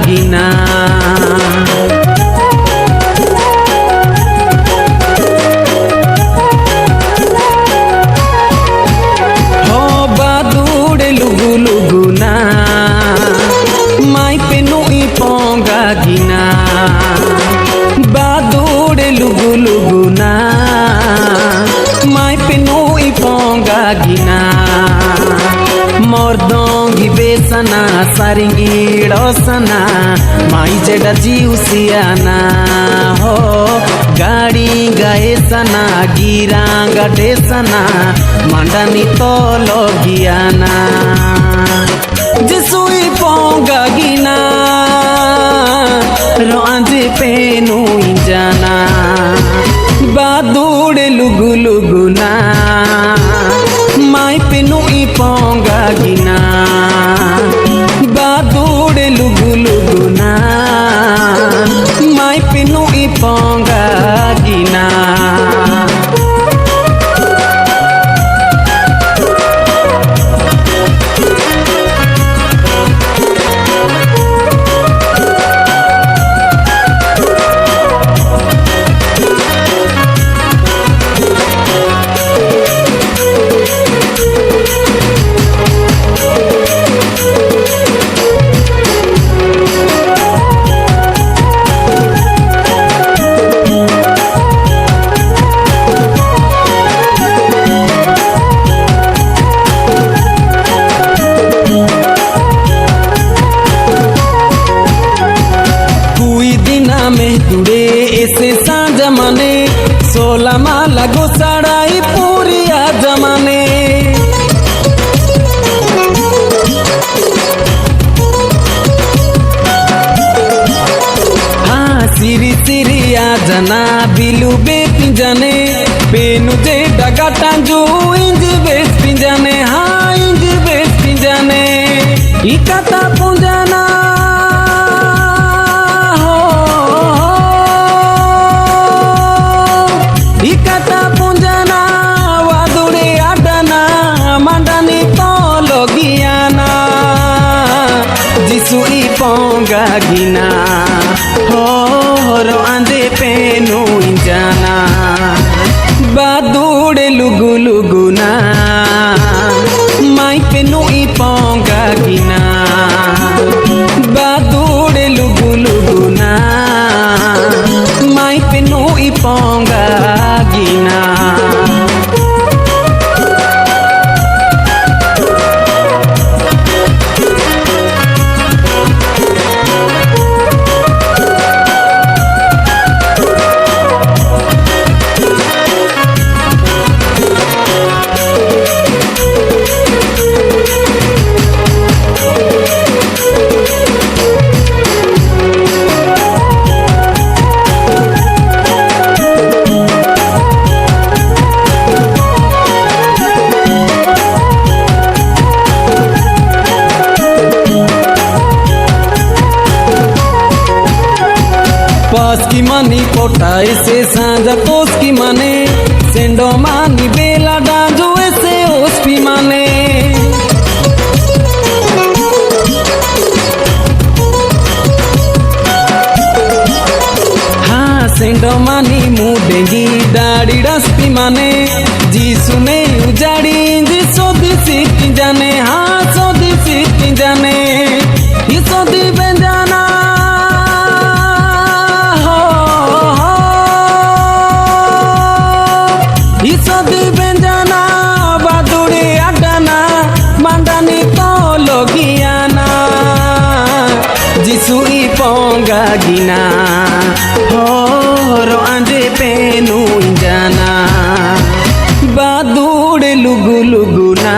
gina ho badude lugu lugu na mai penu iponga gina badude lugu lugu na mai penu iponga gina mordongi besana saringi dosana mai jeda jiusiana ho gadi gae sana giranga desana mandani to logiana jesui ponga gina roanje penu injana badude lugu lugu na mai penu iponga gina badude lugu lugu na mai penu iponga gina दुड़े ऐसे साँझ मने सोला माला गोसाड़ाई पूरी जमाने हाँ सिरी सिरी जना बिलु बेटी जाने पेनु जे डगा टांजू इंज बेटी जाने हाँ इंज बेटी जाने इकाता पुंजाना ikata punjana wadure adana mandani tologiana jisu iponga gina horo ande penu injana badude lugu lugu na mai penu iponga gina badude lugu lugu na mai penu iponga gina पास की मनी पोटा ऐसे सांझा कोस की माने सेंडो मानी बेला डांजो ऐसे ओस की माने हाँ सेंडो मानी मुँह डेंगी दाड़ी रस्ती माने जी सुने उजाड़ी जी सोदी सीती जाने हाँ सोदी सीती जाने ये सोदी बेंजाना हो ये सोदी बेंजाना बादुड़ी अडाना मांडानी तो लोगियाना जिसुई पोंगा गिना हो रो आंजे पेनु जाना बादुड़ लुगु लुगुना।